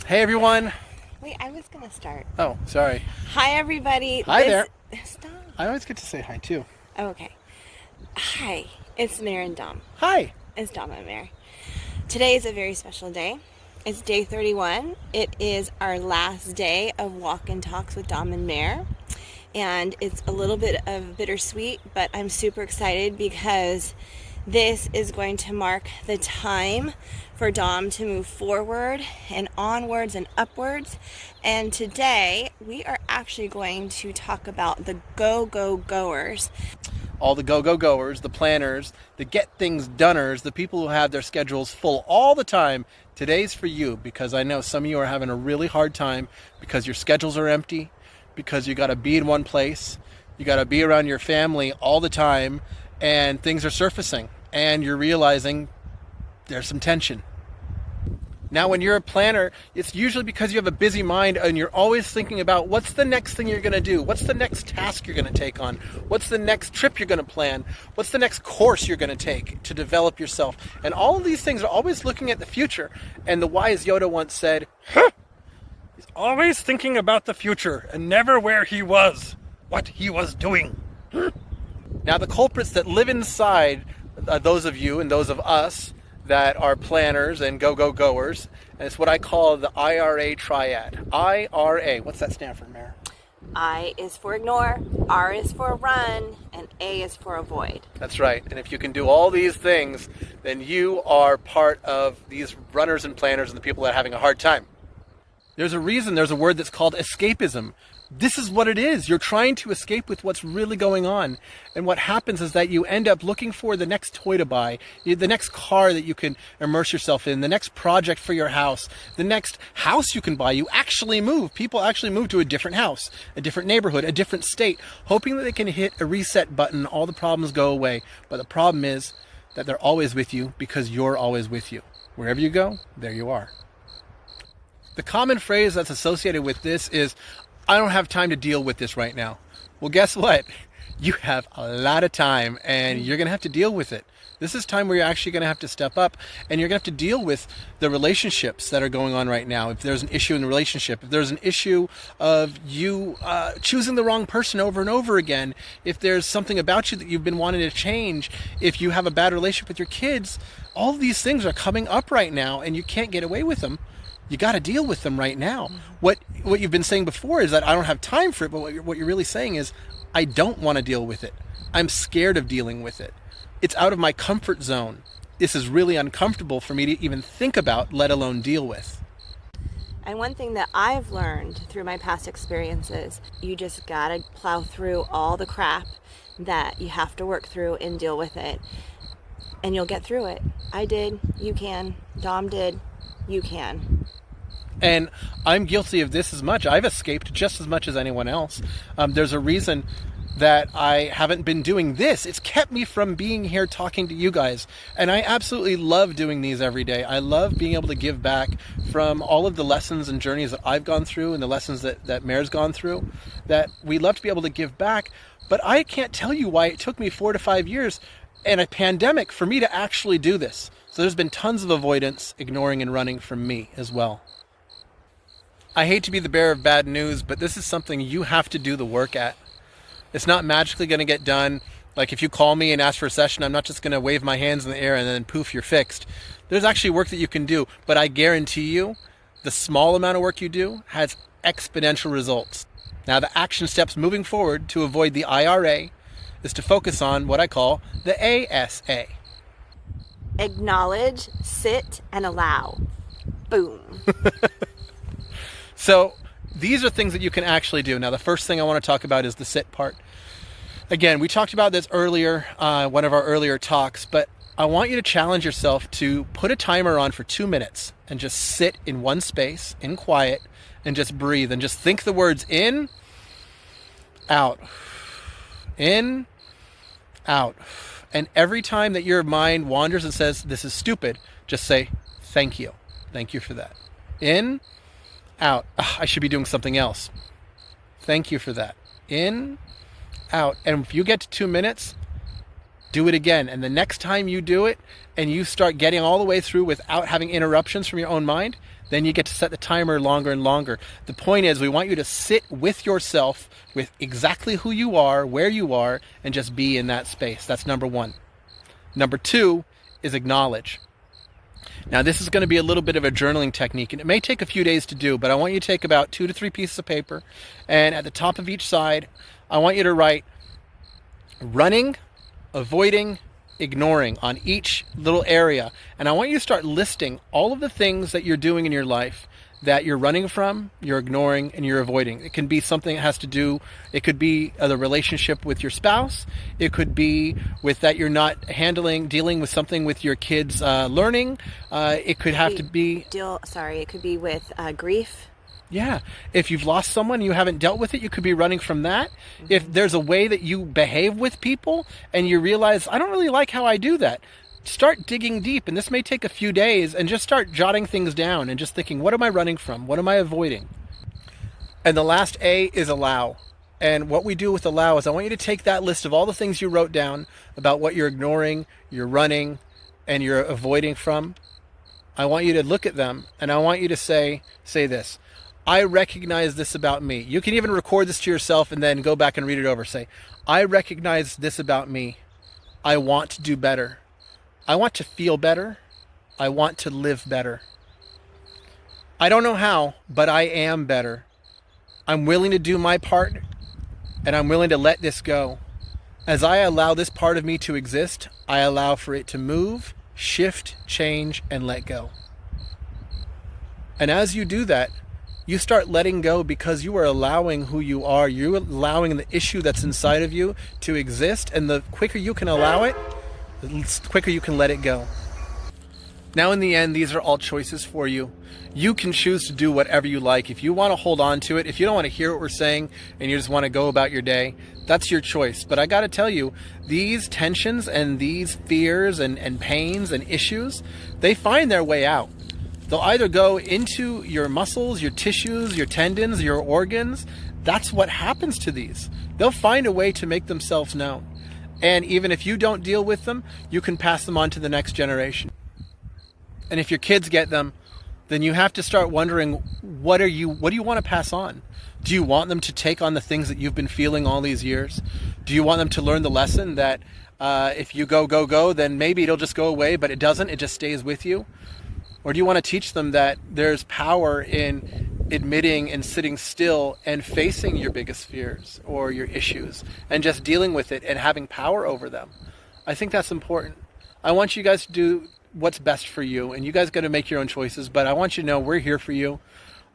Hey everyone. Wait, I was gonna start. Oh, sorry. Hi, everybody. Hi there. Stop. I always get to say hi too. Oh, okay. Hi, it's Mer and Dom. Hi. It's Dom and Mer. Today is a very special day. It's day 31. It is our last day of walk and talks with Dom and Mer. And it's a little bit of bittersweet, but I'm super excited because this is going to mark the time for Dom to move forward and onwards and upwards. And today we are actually going to talk about the go-go-goers. All the go-go-goers, the planners, the get-things-doners, the people who have their schedules full all the time. Today's for you because I know some of you are having a really hard time because your schedules are empty, because you got to be in one place, you got to be around your family all the time, and things are surfacing, and you're realizing there's some tension. Now, when you're a planner, it's usually because you have a busy mind and you're always thinking about what's the next thing you're going to do? What's the next task you're going to take on? What's the next trip you're going to plan? What's the next course you're going to take to develop yourself? And all of these things are always looking at the future. And the wise Yoda once said, he's always thinking about the future and never where he was, what he was doing. Now, the culprits that live inside those of you and those of us that are planners and go-go-goers, and it's what I call the IRA triad. IRA, what's that stand for, Mayor? I is for ignore, R is for run, and A is for avoid. That's right. And if you can do all these things, then you are part of these runners and planners and the people that are having a hard time. There's a reason there's a word that's called escapism. This is what it is. You're trying to escape with what's really going on. And what happens is that you end up looking for the next toy to buy, the next car that you can immerse yourself in, the next project for your house, the next house you can buy. You actually move. People actually move to a different house, a different neighborhood, a different state, hoping that they can hit a reset button, all the problems go away. But the problem is that they're always with you because you're always with you. Wherever you go, there you are. The common phrase that's associated with this is, I don't have time to deal with this right now. Well, guess what? You have a lot of time and you're going to have to deal with it. This is time where you're actually going to have to step up and you're going to have to deal with the relationships that are going on right now. If there's an issue in the relationship, if there's an issue of you choosing the wrong person over and over again, if there's something about you that you've been wanting to change, if you have a bad relationship with your kids, all of these things are coming up right now and you can't get away with them. You got to deal with them right now. What you've been saying before is that I don't have time for it, but what you're really saying is I don't want to deal with it. I'm scared of dealing with it. It's out of my comfort zone. This is really uncomfortable for me to even think about, let alone deal with. And one thing that I've learned through my past experiences, you just gotta plow through all the crap that you have to work through and deal with it. And you'll get through it. I did. You can. Dom did. You can. And I'm guilty of this as much. I've escaped just as much as anyone else. There's a reason that I haven't been doing this. It's kept me from being here talking to you guys. And I absolutely love doing these every day. I love being able to give back from all of the lessons and journeys that I've gone through and the lessons that Mare's gone through, that we love to be able to give back. But I can't tell you why it took me 4 to 5 years and a pandemic for me to actually do this. So there's been tons of avoidance, ignoring, and running from me as well. I hate to be the bearer of bad news, but this is something you have to do the work at. It's not magically going to get done. Like if you call me and ask for a session, I'm not just going to wave my hands in the air and then poof, you're fixed. There's actually work that you can do, but I guarantee you the small amount of work you do has exponential results. Now the action steps moving forward to avoid the IRA is to focus on what I call the ASA. Acknowledge, sit, and allow. Boom. So these are things that you can actually do. Now, the first thing I want to talk about is the sit part. Again, we talked about this earlier, one of our earlier talks, but I want you to challenge yourself to put a timer on for 2 minutes and just sit in one space, in quiet, and just breathe and just think the words in, out, in, out. And every time that your mind wanders and says, this is stupid, just say, thank you. Thank you for that. In, out. I should be doing something else. Thank you for that. In, out. And if you get to 2 minutes, do it again. And the next time you do it and you start getting all the way through without having interruptions from your own mind, then you get to set the timer longer and longer. The point is, we want you to sit with yourself, with exactly who you are, where you are, and just be in that space. That's number one. Number two is acknowledge. Now, this is going to be a little bit of a journaling technique, and it may take a few days to do, but I want you to take about 2 to 3 pieces of paper, and at the top of each side, I want you to write running, avoiding, ignoring on each little area. And I want you to start listing all of the things that you're doing in your life that you're running from, you're ignoring, and you're avoiding. It can be something that has to do, it could be the relationship with your spouse. It could be with that you're not dealing with something with your kids' learning. It could have to be... It could be with grief. Yeah. If you've lost someone and you haven't dealt with it, you could be running from that. Mm-hmm. If there's a way that you behave with people and you realize, I don't really like how I do that, start digging deep. And this may take a few days, and just start jotting things down and just thinking, what am I running from? What am I avoiding? And the last A is allow. And what we do with allow is I want you to take that list of all the things you wrote down about what you're ignoring, you're running, and you're avoiding from. I want you to look at them, and I want you to say this. I recognize this about me. You can even record this to yourself and then go back and read it over. Say, I recognize this about me. I want to do better. I want to feel better. I want to live better. I don't know how, but I am better. I'm willing to do my part, and I'm willing to let this go. As I allow this part of me to exist, I allow for it to move, shift, change, and let go. And as you do that, you start letting go because you are allowing who you are. You're allowing the issue that's inside of you to exist. And the quicker you can allow it, the quicker you can let it go. Now, in the end, these are all choices for you. You can choose to do whatever you like. If you want to hold on to it, if you don't want to hear what we're saying and you just want to go about your day, that's your choice. But I got to tell you, these tensions and these fears and pains and issues, they find their way out. They'll either go into your muscles, your tissues, your tendons, your organs. That's what happens to these. They'll find a way to make themselves known. And even if you don't deal with them, you can pass them on to the next generation. And if your kids get them, then you have to start wondering, what do you want to pass on? Do you want them to take on the things that you've been feeling all these years? Do you want them to learn the lesson that if you go, then maybe it'll just go away, but it doesn't, it just stays with you? Or do you want to teach them that there's power in admitting and sitting still and facing your biggest fears or your issues and just dealing with it and having power over them? I think that's important. I want you guys to do what's best for you, and you guys got to make your own choices, but I want you to know we're here for you.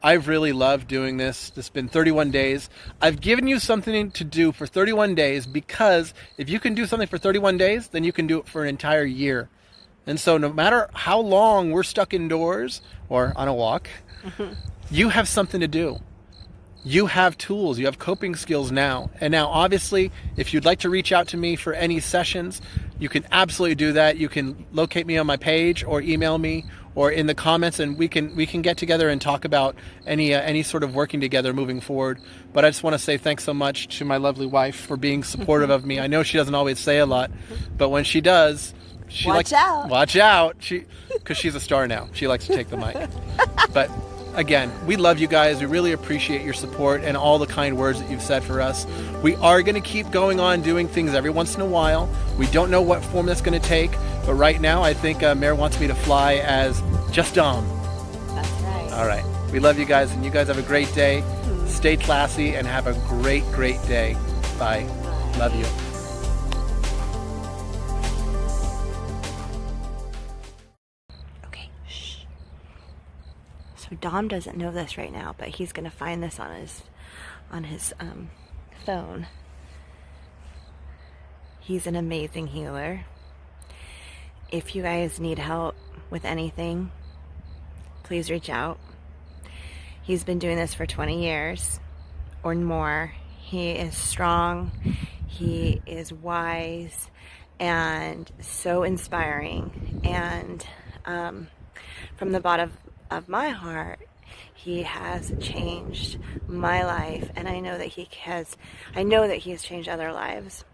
I've really loved doing this. It's been 31 days. I've given you something to do for 31 days because if you can do something for 31 days, then you can do it for an entire year. And so no matter how long we're stuck indoors or on a walk, you have something to do. You have tools, you have coping skills now. And now, obviously, if you'd like to reach out to me for any sessions, you can absolutely do that. You can locate me on my page or email me or in the comments, and we can get together and talk about any sort of working together moving forward. But I just want to say thanks so much to my lovely wife for being supportive of me. I know she doesn't always say a lot, but when she does, watch out. Because she's a star now. She likes to take the mic. But again, we love you guys. We really appreciate your support and all the kind words that you've said for us. We are going to keep going on doing things every once in a while. We don't know what form that's going to take, but right now I think Mer wants me to fly as just Dom. That's right. All right. We love you guys, and you guys have a great day. Stay classy and have a great, great day. Bye. Love you. So Dom doesn't know this right now, but he's going to find this on his phone. He's an amazing healer. If you guys need help with anything, please reach out. He's been doing this for 20 years or more. He is strong. He is wise and so inspiring. And from the bottom of my heart, he has changed my life, and I know that he has changed other lives,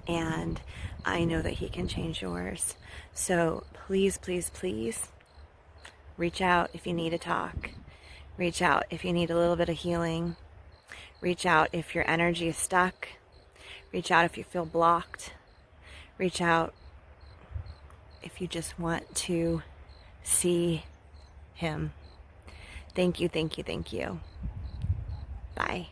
and I know that he can change yours. So please, please, please Reach out if you need to talk. Reach out if you need a little bit of healing. Reach out if your energy is stuck. Reach out if you feel blocked. Reach out if you just want to see him. Thank you, thank you, thank you. Bye.